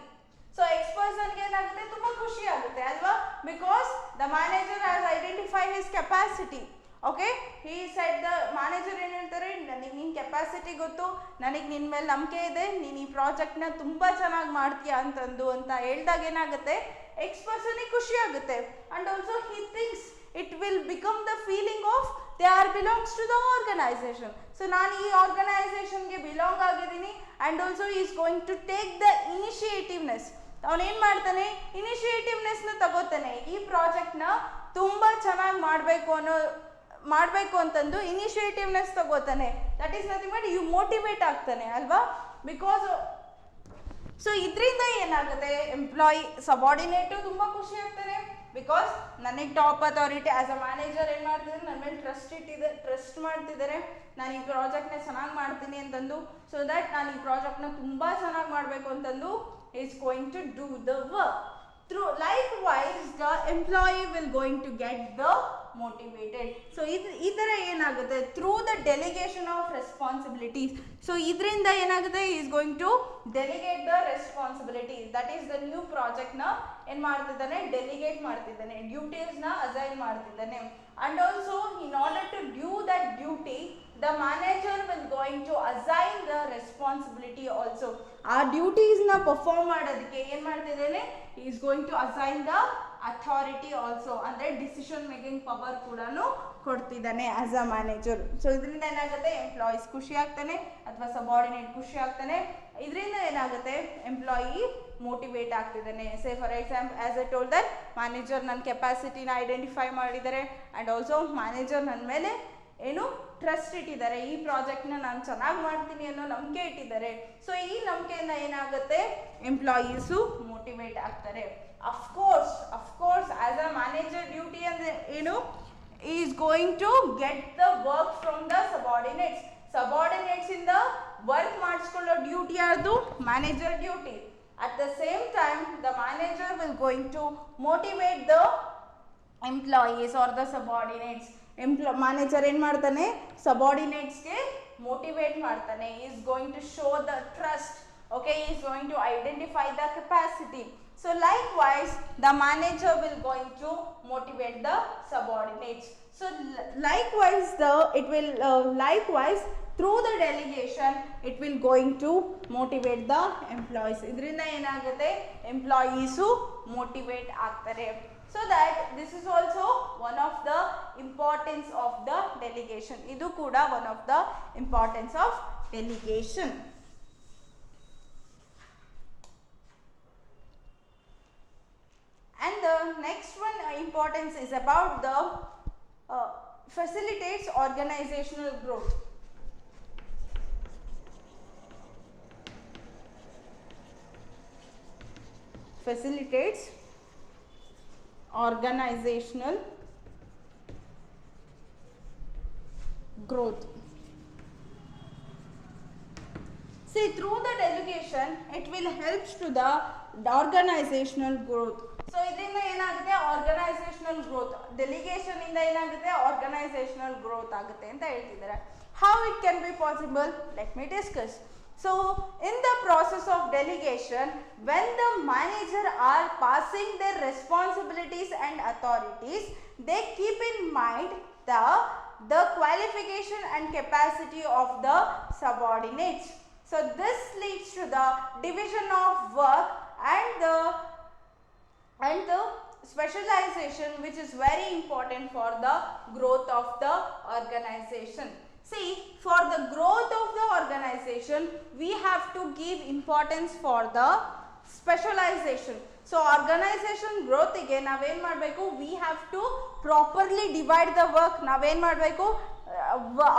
So x ಪರ್ಸನ್ಗೆ ಏನಾಗುತ್ತೆ, ತುಂಬ ಖುಷಿ ಆಗುತ್ತೆ ಅಲ್ವಾ, because the manager has identify his capacity. Okay, he said, the manager ಏನು ಹೇಳ್ತಾರೆ, ನನಗೆ ನಿನ್ನ ಕೆಪಾಸಿಟಿ ಗೊತ್ತು, ನನಗೆ ನಿನ್ನ ಮೇಲೆ ನಂಬಿಕೆ ಇದೆ, ನೀನು ಈ ಪ್ರಾಜೆಕ್ಟ್ನ ತುಂಬ ಚೆನ್ನಾಗಿ ಮಾಡ್ತೀಯ ಅಂತಂದು ಅಂತ ಹೇಳಿದಾಗ ಏನಾಗುತ್ತೆ, ಎಕ್ಸ್ ಪರ್ಸನಿಗೆ ಖುಷಿ ಆಗುತ್ತೆ. And also he thinks it will become the feeling of they are belongs to the organization. So ನಾನು ಈ ಆರ್ಗನೈಸೇಷನ್ಗೆ ಬಿಲಾಂಗ್ ಆಗಿದ್ದೀನಿ, and also is going to take the initiativeness. ಅವನೇನು ಮಾಡ್ತಾನೆ, ಇನಿಷಿಯೇಟಿವ್ನೆಸ್ನ ತಗೋತಾನೆ. ಈ ಪ್ರಾಜೆಕ್ಟ್ನ ತುಂಬ ಚೆನ್ನಾಗಿ ಮಾಡಬೇಕು ಅಂತಂದು ಇನಿಷಿಯೇಟಿವ್ನೆಸ್ ತಗೋತಾನೆ. That is nothing but you motivate ಆಗ್ತಾನೆ ಅಲ್ವಾ. ಬಿಕಾಸ್ ಸೊ ಇದರಿಂದ ಏನಾಗುತ್ತೆ, ಎಂಪ್ಲಾಯಿ ಸಬಾರ್ಡಿನೇಟು ತುಂಬ ಖುಷಿ ಆಗ್ತಾನೆ. ಬಿಕಾಸ್ ನನಗೆ top authority as a manager ಏನು ಮಾಡ್ತಿದ್ದಾರೆ, ನನ್ನ ಮೇಲೆ ಟ್ರಸ್ಟ್ ಮಾಡ್ತಿದ್ದಾರೆ, ನಾನು ಈ ಪ್ರಾಜೆಕ್ಟ್ನ ಚೆನ್ನಾಗಿ ಮಾಡ್ತೀನಿ ಅಂತಂದು. ಸೊ ದ್ಯಾಟ್ ನಾನು ಈ ಪ್ರಾಜೆಕ್ಟ್ನ ತುಂಬ ಚೆನ್ನಾಗಿ ಮಾಡಬೇಕು ಅಂತಂದು is going to do the work. Through likewise the employee will going to get the motivated. So ಈ ಥರ ಏನಾಗುತ್ತೆ, through the delegation of responsibilities. So ಇದರಿಂದ ಏನಾಗುತ್ತೆ, is going to delegate the responsibilities. That is the new ಪ್ರಾಜೆಕ್ಟ್ನ ಏನು ಮಾಡ್ತಿದ್ದಾನೆ, delegate ಮಾಡ್ತಿದ್ದಾನೆ, ಡ್ಯೂಟೀಸ್ನ ಅಸೈನ್ ಮಾಡ್ತಿದ್ದಾನೆ. And also in order to do that duty the manager will going to assign the responsibility also. ಆ ಡ್ಯೂಟೀಸ್ನ perform ಮಾಡೋದಕ್ಕೆ ಏನು ಮಾಡ್ತಿದ್ದಾನೆ, is going to assign the authority also. ಅಂದರೆ ಡಿಸಿಷನ್ ಮೇಕಿಂಗ್ ಪವರ್ ಕೂಡ ಕೊಡ್ತಿದ್ದಾನೆ ಆಸ್ ಅ ಮ್ಯಾನೇಜರ್. ಸೊ ಇದರಿಂದ ಏನಾಗುತ್ತೆ, employees ಖುಷಿ ಆಗ್ತಾನೆ ಅಥವಾ ಸಬಾರ್ಡಿನೇಟ್ ಖುಷಿ ಆಗ್ತಾನೆ. ಇದರಿಂದ ಏನಾಗುತ್ತೆ, ಎಂಪ್ಲಾಯಿ ಮೋಟಿವೇಟ್ ಆಗ್ತಿದ್ದಾನೆ. Say for example as I told that manager ನನ್ನ ಕೆಪಾಸಿಟಿನ ಐಡೆಂಟಿಫೈ ಮಾಡಿದ್ದಾರೆ ಆ್ಯಂಡ್ ಆಲ್ಸೋ ಮ್ಯಾನೇಜರ್ ನನ್ನ ಮೇಲೆ ಏನು ಟ್ರಸ್ಟ್ ಇಟ್ಟಿದ್ದಾರೆ, ಈ ಪ್ರಾಜೆಕ್ಟ್ನ ನಾನು ಚೆನ್ನಾಗಿ ಮಾಡ್ತೀನಿ ಅನ್ನೋ ನಂಬಿಕೆ ಇಟ್ಟಿದ್ದಾರೆ. ಸೊ ಈ ನಂಬಿಕೆಯಿಂದ ಏನಾಗುತ್ತೆ, ಎಂಪ್ಲಾಯೀಸು ಮೋಟಿವೇಟ್ ಆಗ್ತಾರೆ. Of course as a manager duty ಅಂದರೆ ಏನು, is going to get the work from the subordinates ಇಂದ ವರ್ಕ್ ಮಾಡಿಸ್ಕೊಳ್ಳೋ ಡ್ಯೂಟಿ ಅದು manager duty. At the same time the manager will going to motivate the employees or the subordinates. Manager ಏನು ಮಾಡ್ತಾನೆ, ಸಬಾರ್ಡಿನೇಟ್ಸ್ಗೆ motivate ಮಾಡ್ತಾನೆ. Is going to show the trust. Okay, is going to identify the capacity. So likewise the manager will going to motivate the subordinates. So likewise through the delegation it will going to motivate the employees. ಇದರಿಂದ ಏನಾಗುತ್ತೆ, employees motivate ಆಗ್ತಾರೆ. So that this is also one of the importance of the delegation. ಇದು ಕೂಡ one of the importance of delegation. And the next one importance is about the facilitates organizational growth. Facilitates organizational growth. See, through the delegation it will helps to the organizational growth. So ಇದರಿಂದ ಏನಾಗುತ್ತೆ, organisational growth. Delegation ಇಂದ ಏನಾಗುತ್ತೆ, organisational growth ಆಗುತ್ತೆ ಅಂತ ಹೇಳ್ತಿದ್ದಾರೆ. How it can be possible, let me discuss. So in the process of delegation, when the manager are passing their responsibilities and authorities, they keep in mind the qualification and capacity of the subordinates. So this leads to the division of work and the specialization, which is very important for the growth of the organization. See, for the growth of the organization, we have to give importance for the specialization. So organization growth ಗೆ ನಾವೇನು ಮಾಡಬೇಕು, we have to properly divide the work. ನಾವೇನು ಮಾಡಬೇಕು,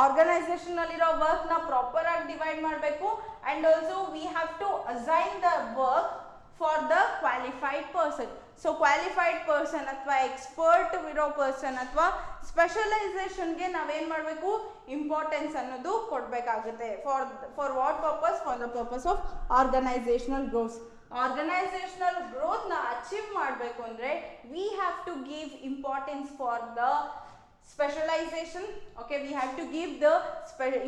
organization ಅಲ್ಲಿರೋ ವರ್ಕ್ನ proper ಆಗಿ divide ಮಾಡಬೇಕು. And also we have to assign the work for the qualified person. So qualified person ಅಥವಾ ಎಕ್ಸ್ಪರ್ಟ್ ಇರೋ ಪರ್ಸನ್ ಅಥವಾ ಸ್ಪೆಷಲೈಸೇಷನ್ಗೆ ನಾವೇನು ಮಾಡಬೇಕು, ಇಂಪಾರ್ಟೆನ್ಸ್ ಅನ್ನೋದು ಕೊಡಬೇಕಾಗುತ್ತೆ. For what purpose, for the purpose of organizational growth. Organizational ಗ್ರೋತ್ನ ಅಚೀವ್ ಮಾಡಬೇಕು ಅಂದರೆ we have to give importance for the specialization. Okay, we have to give the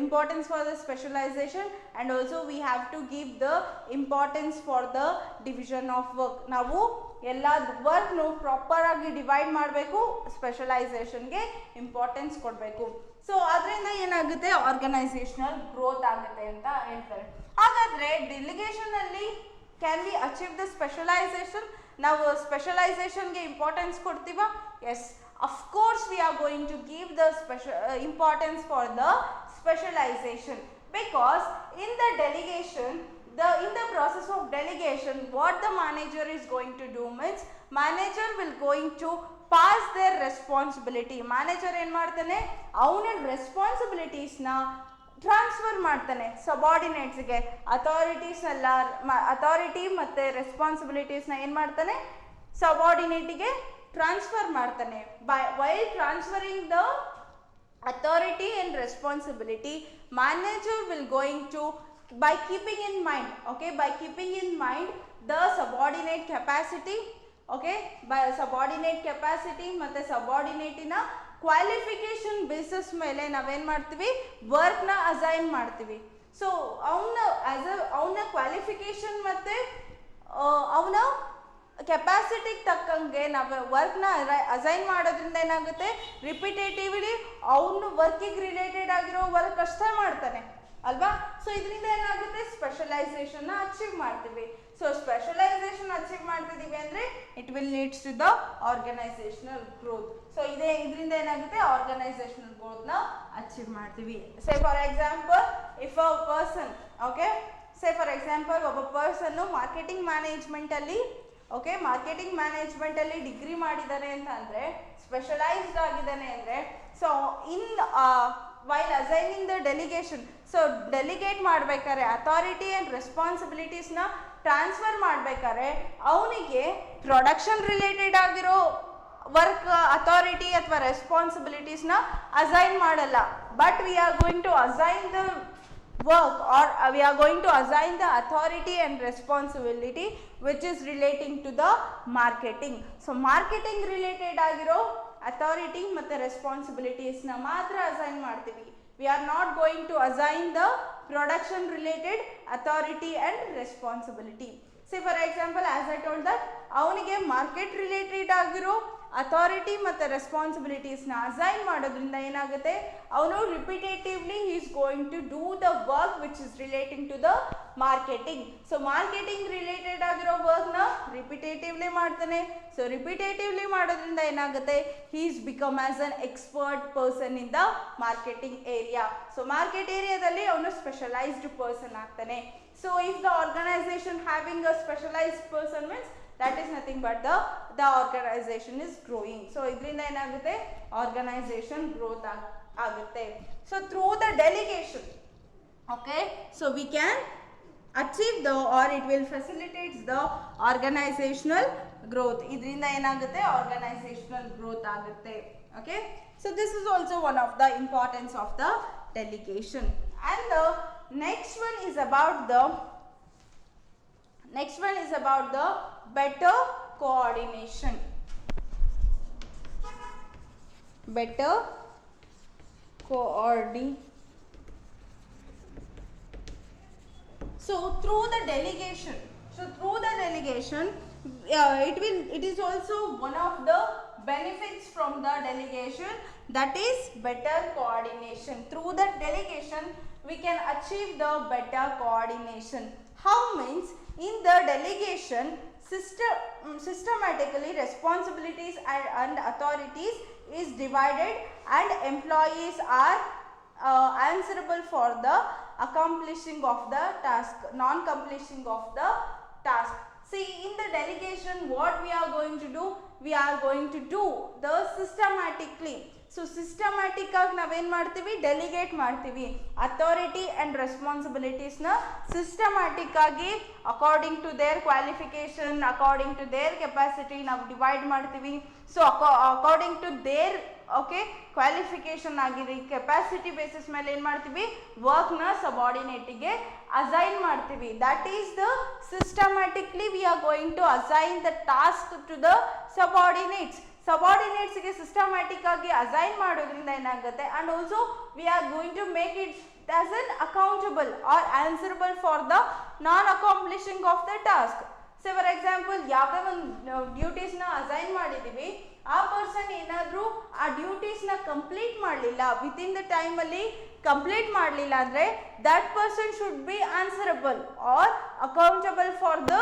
importance for the specialization and also we have to give the importance for the division of work. ನಾವು ಎಲ್ಲ ವರ್ಕ್ನು proper ಆಗಿ divide ಮಾಡಬೇಕು, ಸ್ಪೆಷಲೈಸೇಷನ್ಗೆ importance ಕೊಡಬೇಕು. So ಅದರಿಂದ ಏನಾಗುತ್ತೆ, organisational growth ಆಗುತ್ತೆ ಅಂತ ಹೇಳ್ತಾರೆ. ಹಾಗಾದರೆ ಡೆಲಿಗೇಷನಲ್ಲಿ can we achieve the specialization? ನಾವು ಸ್ಪೆಷಲೈಸೇಷನ್ಗೆ ಇಂಪಾರ್ಟೆನ್ಸ್ ಕೊಡ್ತೀವಾ? Yes, of course we are going to give the importance for the specialization, because in the delegation in the process of delegation, what the manager is going to do means, manager will going to pass their responsibility. Manager ಏನು ಮಾಡ್ತಾನೆ, ಅವನ ರೆಸ್ಪಾನ್ಸಿಬಿಲಿಟೀಸ್ನ transfer ಮಾಡ್ತಾನೆ ಸಬಾರ್ಡಿನೇಟ್ಸ್ಗೆ. Authority ಮತ್ತು ರೆಸ್ಪಾನ್ಸಿಬಿಲಿಟೀಸ್ನ ಏನು ಮಾಡ್ತಾನೆ, ಸಬಾರ್ಡಿನೇಟಿಗೆ transfer ಮಾಡ್ತಾನೆ. While transferring the authority and responsibility, manager will going to, by keeping in mind, okay, by keeping in mind the subordinate capacity, okay, by subordinate capacity ಮತ್ತೆ subordinate ನ ಕ್ವಾಲಿಫಿಕೇಶನ್ ಬೇಸಿಸ್ ಮೇಲೆ ನಾವೇನು ಮಾಡ್ತೀವಿ, ವರ್ಕ್ನ assign ಮಾಡ್ತೀವಿ. So ಅವನ qualification ಮತ್ತು ಅವನ ಕೆಪಾಸಿಟಿಗೆ ತಕ್ಕಂಗೆ ನಾವು ವರ್ಕ್ನ ಅಸೈನ್ ಮಾಡೋದ್ರಿಂದ ಏನಾಗುತ್ತೆ, ರಿಪಿಟೇಟಿವ್ಲಿ ಅವನು ವರ್ಕಿಗೆ ರಿಲೇಟೆಡ್ ಆಗಿರೋ ವರ್ಕ್ ಅಷ್ಟೇ ಮಾಡ್ತಾನೆ ಅಲ್ವಾ. ಸೊ ಇದರಿಂದ ಏನಾಗುತ್ತೆ, ಸ್ಪೆಷಲೈಸೇಷನ್ನ ಅಚೀವ್ ಮಾಡ್ತೀವಿ. ಸೊ ಸ್ಪೆಷಲೈಸೇಷನ್ ಅಚೀವ್ ಮಾಡ್ತಿದ್ದೀವಿ ಅಂದರೆ it will leads to the organizational growth. So ಇದರಿಂದ ಏನಾಗುತ್ತೆ, ಆರ್ಗನೈಸೇಷನಲ್ ಗ್ರೋತ್ನ ಅಚೀವ್ ಮಾಡ್ತೀವಿ. Say for example, if a person, okay, say for example ಒಬ್ಬ ಪರ್ಸನ್ನು ಮಾರ್ಕೆಟಿಂಗ್ ಮ್ಯಾನೇಜ್ಮೆಂಟಲ್ಲಿ, ಓಕೆ, ಮಾರ್ಕೆಟಿಂಗ್ ಮ್ಯಾನೇಜ್ಮೆಂಟಲ್ಲಿ ಡಿಗ್ರಿ ಮಾಡಿದ್ದಾನೆ ಅಂತ ಅಂದರೆ, ಸ್ಪೆಷಲೈಸ್ಡ್ ಆಗಿದ್ದಾನೆ ಅಂದರೆ, so while assigning the delegation, so delegate ಮಾಡಬೇಕಾದ್ರೆ ಅಥಾರಿಟಿ ಆ್ಯಂಡ್ ರೆಸ್ಪಾನ್ಸಿಬಿಲಿಟೀಸ್ನ ಟ್ರಾನ್ಸ್ಫರ್ ಮಾಡಬೇಕಾದ್ರೆ ಅವನಿಗೆ ಪ್ರೊಡಕ್ಷನ್ ರಿಲೇಟೆಡ್ ಆಗಿರೋ ವರ್ಕ್ ಅಥಾರಿಟಿ ಅಥವಾ ರೆಸ್ಪಾನ್ಸಿಬಿಲಿಟೀಸ್ನ ಅಸೈನ್ ಮಾಡಲ್ಲ. But we are going to assign the work, or we are going to assign the authority and responsibility which is relating to the marketing. So marketing related agiro authority ಮತ್ತೆ responsibilities na matra assign ಮಾಡ್ತೀವಿ. We are not going to assign the production related authority and responsibility. Say for example, as I told that ಅವನಿಗೆ market related ಆಗಿರೋ authority ಮತ್ತು ರೆಸ್ಪಾನ್ಸಿಬಿಲಿಟೀಸ್ನ assign ಮಾಡೋದ್ರಿಂದ ಏನಾಗುತ್ತೆ, ಅವನು repetitively he is going to do the work which is relating to the marketing. So marketing related ಆಗಿರೋ ವರ್ಕ್ನ repetitively ಮಾಡ್ತಾನೆ. ಸೊ ರಿಪಿಟೇಟಿವ್ಲಿ ಮಾಡೋದ್ರಿಂದ ಏನಾಗುತ್ತೆ, he is become as an expert person in the marketing area. So market ಏರಿಯಾದಲ್ಲಿ ಅವನು specialized person ಆಗ್ತಾನೆ. So if the organization having a specialized person means, that is nothing but the organization is growing. So idrinda enagutte, organization growth agutte. So through the delegation, okay, so we can achieve the, or it will facilitate the organizational growth. Idrinda enagutte, organizational growth agutte. Okay, so this is also one of the importance of the delegation. And the next one is about the better coordination. Better coordination. So through the delegation, it is also one of the benefits from the delegation, that is better coordination. Through the delegation we can achieve the better coordination. How means, in the delegation systematically responsibilities and authorities is divided and employees are answerable for the accomplishing of the task, non-completing of the task. See, in the delegation what we are going to do, we are going to do the systematically. So systematic ಆಗಿ ನಾವೇನು ಮಾಡ್ತೀವಿ, delegate ಮಾಡ್ತೀವಿ. Authority and ರೆಸ್ಪಾನ್ಸಿಬಿಲಿಟೀಸ್ನ systematic ಆಗಿ according to their qualification, according to their capacity ನಾವು divide ಮಾಡ್ತೀವಿ. So according to their, okay, qualification ಆಗಿರಿ capacity basis ಮೇಲೆ ಏನು ಮಾಡ್ತೀವಿ, ವರ್ಕ್ನ ಸಬಾರ್ಡಿನೇಟಿಗೆ ಅಸೈನ್ ಮಾಡ್ತೀವಿ. That is the systematically we are going to assign the task to the subordinates. ಸಬಾರ್ಡಿನೇಟ್ಸ್ಗೆ ಸಿಸ್ಟಮ್ಯಾಟಿಕ್ ಆಗಿ ಅಸೈನ್ ಮಾಡೋದ್ರಿಂದ ಏನಾಗುತ್ತೆ, and also we are going to make it as an accountable or answerable for the non accomplishing of the task. So for example, ಯಾವುದೇ ಒಂದು ಡ್ಯೂಟೀಸ್ನ assign ಮಾಡಿದ್ದೀವಿ, ಆ person ಏನಾದರೂ ಆ ಡ್ಯೂಟೀಸ್ನ ಕಂಪ್ಲೀಟ್ ಮಾಡಲಿಲ್ಲ, ವಿತಿನ್ ದ ಟೈಮಲ್ಲಿ ಕಂಪ್ಲೀಟ್ ಮಾಡಲಿಲ್ಲ ಅಂದರೆ that person should be answerable or accountable for the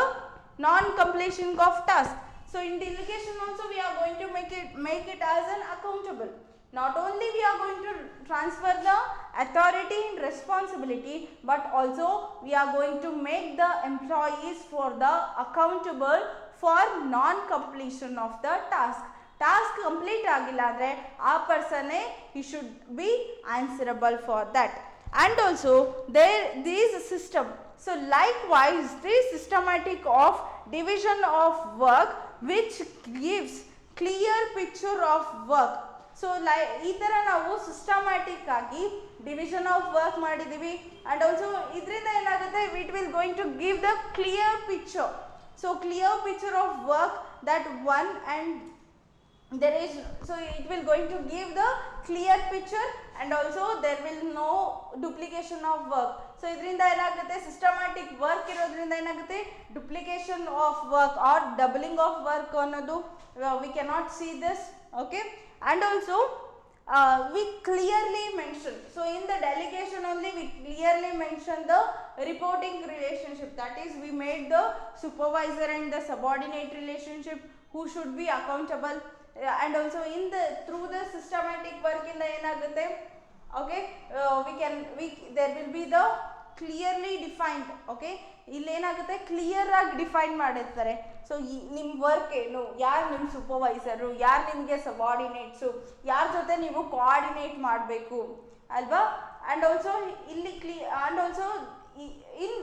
non completing of task. So in delegation also we are going to make it as an accountable. Not only we are going to transfer the authority and responsibility, but also we are going to make the employees for the accountable for non-completion of the task. Task complete agilla andre a person he should be answerable for that. And also there is a system. So likewise this systematic of division of work which gives clear picture of work. So ಈ ಥರ ನಾವು systematic ಆಗಿ division of work ಮಾಡಿದ್ದೀವಿ. And also ಇದರಿಂದ ಏನಾಗುತ್ತೆ, it will going to give the clear picture. So clear picture of work that one and there is, so it will going to give the clear picture and also there will no duplication of work. So idrinda enagutte systematic work irodrinda enagutte duplication of work or doubling of work annadu we cannot see this. Okay, and also we clearly mention, so in the delegation only we clearly mention the reporting relationship, that is we made the supervisor and the subordinate relationship who should be accountable. And also in the through the systematic work in the enagutte, okay, there will be the clearly defined. Okay, ಇಲ್ಲಿ ಏನಾಗುತ್ತೆ clear ಆಗಿ define ಮಾಡಿರ್ತಾರೆ. So ನಿಮ್ಮ work ಏನು, ಯಾರು ನಿಮ್ಮ supervisor, ಯಾರು ನಿಮಗೆ ಸಬಾರ್ಡಿನೇಟ್ಸು, ಯಾರ ಜೊತೆ ನೀವು ಕೋಆರ್ಡಿನೇಟ್ ಮಾಡಬೇಕು ಅಲ್ವಾ. ಆ್ಯಂಡ್ ಆಲ್ಸೋ ಇಲ್ಲಿ and also in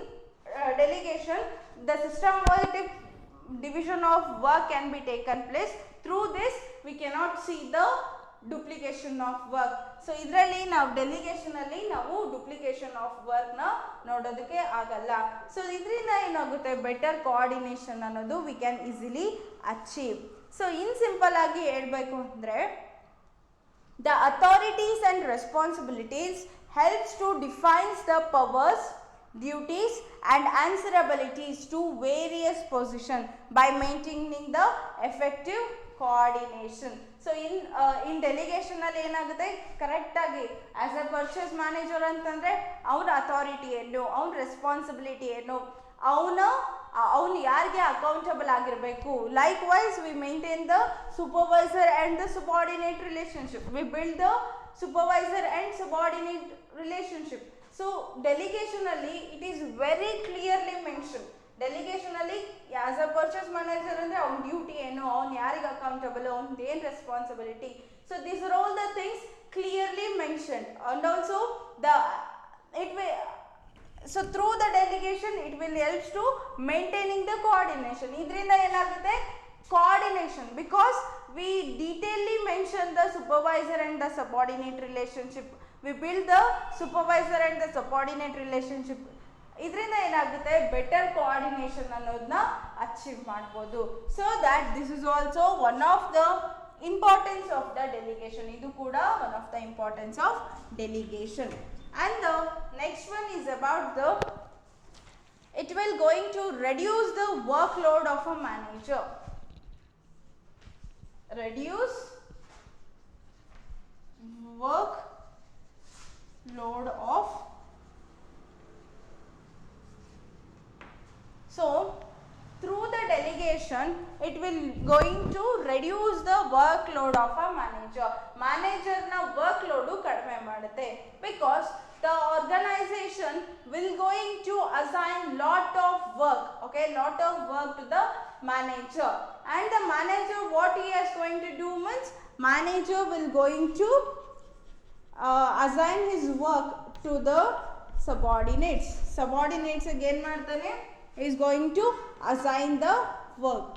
delegation the systematic division of work can be taken place. Through this we cannot see the duplication of work. So ಇದರಲ್ಲಿ ನಾವು ಡೆಲಿಗೇಷನ್ ಅಲ್ಲಿ ನಾವು ಡುಪ್ಲಿಕೇಶನ್ ಆಫ್ ವರ್ಕ್ ನ ನೋಡೋದಕ್ಕೆ ಆಗಲ್ಲ. ಸೊ ಇದರಿಂದ ಏನಾಗುತ್ತೆ, ಬೆಟರ್ ಕೋಆರ್ಡಿನೇಷನ್ ಅನ್ನೋದು we can easily achieve. So in simple ಆಗಿ ಹೇಳಬೇಕು ಅಂದರೆ the authorities and responsibilities helps to defines the powers, duties and answerabilities to various positions by maintaining the effective coordination. So in delegation ಅಲ್ಲಿ ಏನಾಗುತ್ತೆ, correct ಆಗಿ as A purchase manager ಅಂತಂದ್ರೆ ಅವನ authority ಏನು, ಅವನ ರೆಸ್ಪಾನ್ಸಿಬಿಲಿಟಿ ಏನು, ಅವನು ಯಾರಿಗೆ ಅಕೌಂಟಬಲ್ ಆಗಿರಬೇಕು. Likewise we maintain the supervisor and the subordinate relationship. We build the supervisor and subordinate relationship. So delegation ಅಲ್ಲಿ it is very clearly mentioned. Delegation ಅಲ್ಲಿ ಆಸ್ ಅ ಪರ್ಚೇಸ್ ಮ್ಯಾನೇಜರ್ ಅಂದ್ರೆ ಅವ್ನ duty ಏನು, ಅವ್ನು ಯಾರಿಗೆ accountable, ಅವ್ನದ್ದು ಏನು responsibility. So these are all the things clearly mentioned. And also so through the delegation it will helps to maintaining the coordination. ಇದರಿಂದ ಏನಾಗುತ್ತೆ, coordination, because we detailedly mention the supervisor and the subordinate relationship. We build the supervisor and the subordinate relationship. ಇದರಿಂದ ಏನಾಗುತ್ತೆ, better coordination ಅನ್ನೋದನ್ನ achieve ಮಾಡ್ಬೋದು. So that this is also one of the importance of the delegation. ಇದು ಕೂಡ one of the importance of delegation. And the next one is about it will going to reduce the workload of a manager. Reduce workload of. So through the delegation it will going to reduce the workload of a manager. Manager na workload kadme ಮಾಡುತ್ತೆ, because the organization will going to assign lot of work, okay, lot of work to the manager. And the manager what he is going to do means, manager will going to assign his work to the subordinates. Subordinates again ಮಾಡ್ತಾನೆ, is going to assign the work.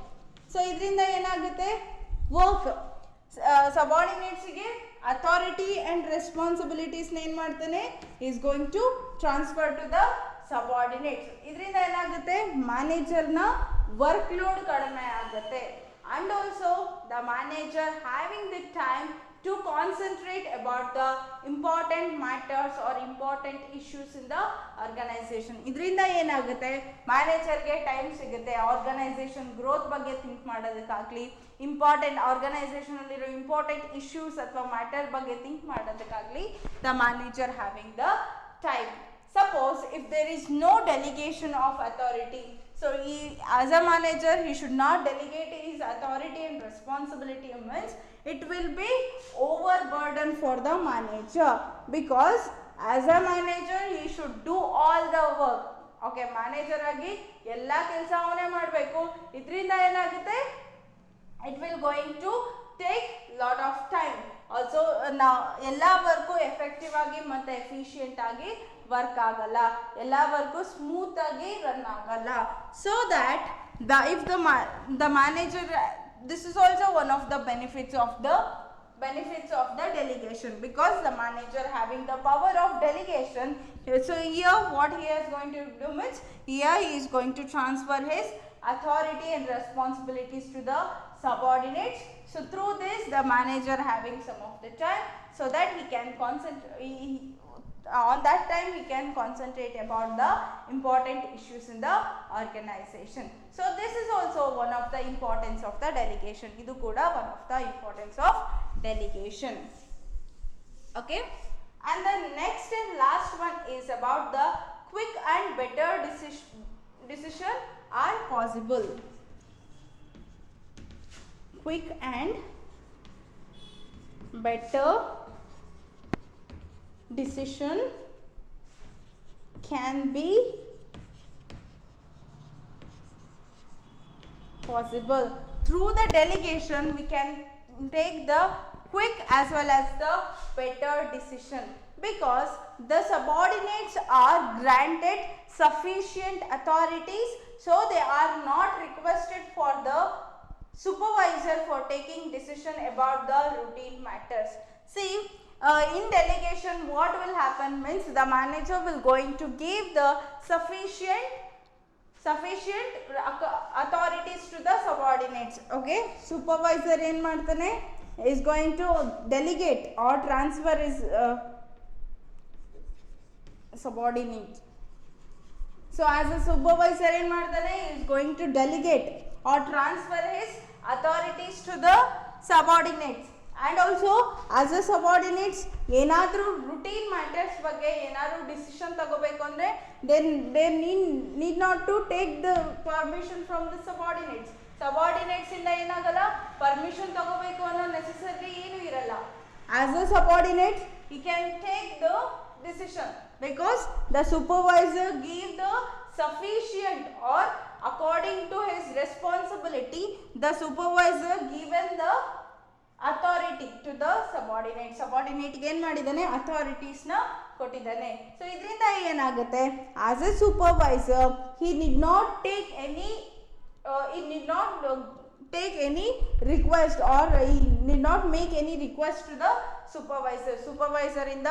So ಇದರಿಂದ ಏನಾಗುತ್ತೆ, work ಸಬಾರ್ಡಿನೇಟ್ಸ್ಗೆ authority and ರೆಸ್ಪಾನ್ಸಿಬಿಲಿಟೀಸ್ನ ಏನು ಮಾಡ್ತಾನೆ, is going to transfer to the subordinates. ಇದರಿಂದ ಏನಾಗುತ್ತೆ, ಮ್ಯಾನೇಜರ್ನ ವರ್ಕ್ ಲೋಡ್ ಕಡಿಮೆ ಆಗುತ್ತೆ. And also the manager having the time to concentrate about the important matters or important issues in the organization. ಇದರಿಂದ ಏನಾಗುತ್ತೆ, ಮ್ಯಾನೇಜರ್ಗೆ ಟೈಮ್ ಸಿಗುತ್ತೆ ಆರ್ಗನೈಸೇಷನ್ ಗ್ರೋತ್ ಬಗ್ಗೆ ಥಿಂಕ್ ಮಾಡೋದಕ್ಕಾಗಲಿ, ಇಂಪಾರ್ಟೆಂಟ್ ಆರ್ಗನೈಸೇಷನಲ್ಲಿರೋ ಇಂಪಾರ್ಟೆಂಟ್ ಇಶ್ಯೂಸ್ ಅಥವಾ ಮ್ಯಾಟರ್ ಬಗ್ಗೆ ಥಿಂಕ್ ಮಾಡೋದಕ್ಕಾಗಲಿ the manager having the time. Suppose if there is no delegation of authority, So as a manager, he should not delegate his authority and responsibility, means it will be overburden for the manager, because as a manager he should do all the work. Okay, manager agi ella ಕೆಲಸ ಅವನೇ ಮಾಡಬೇಕು. ಇದರಿಂದ ಏನಾಗುತ್ತೆ, it will going to take lot of time. Also ನಾವು ಎಲ್ಲ work effective ಆಗಿ ಮತ್ತೆ efficient ಆಗಿ ವರ್ಕ್ ಆಗಲ್ಲ, ಎಲ್ಲ ವರ್ಕು ಸ್ಮೂತ್ ಆಗಿ ರನ್ ಆಗಲ್ಲ. So that if the manager, this is also one of the benefits of the delegation, because the manager having the power of delegation. So here what he is going to do means, here he is going to transfer his authority and responsibilities to the subordinates. So through this, the manager having some of the time, so that he can concentrate on that time, he can concentrate about the important issues in the organization. So this is also one of the importance of the delegation. Idu kuda one of the importance of delegation. Okay, and the next and last one is about the quick and better decision are possible. Quick and better decision can be possible. Through the delegation, we can take the quick as well as the better decision, because the subordinates are granted sufficient authorities, so they are not requested for the supervisor for taking decision about the routine matters. See, in delegation what will happen means, the manager will going to give the sufficient authorities to the subordinates. Okay, supervisor ಏನು ಮಾಡ್ತಾನೆ, is going to delegate or transfer his subordinate. So as a supervisor ಏನು ಮಾಡ್ತಾನೆ, is going to delegate or transfer his authorities to the subordinates. And also as a subordinates, ಏನಾದರೂ routine matters ಬಗ್ಗೆ ಏನಾದರೂ decision ತಗೋಬೇಕು ಅಂದರೆ, they need not to take the permission from the subordinates. Subordinates ಇಂದ ಏನಾಗಲ್ಲ, permission ತಗೋಬೇಕು ಅನ್ನೋ necessary ಏನು ಇರಲ್ಲ. As a subordinate, he can take the decision, because the supervisor give the sufficient, or according to his responsibility, the supervisor given the authority to the subordinate. Subordinate ಗೆ ಏನು ಮಾಡಿದ್ದಾನೆ, authorities ನ ಕೊಟ್ಟಿದ್ದಾನೆ. So ಇದರಿಂದ ಏನಾಗುತ್ತೆ, as a supervisor he need not take any request, or he need not make any request to the supervisor. Supervisor ಇಂದ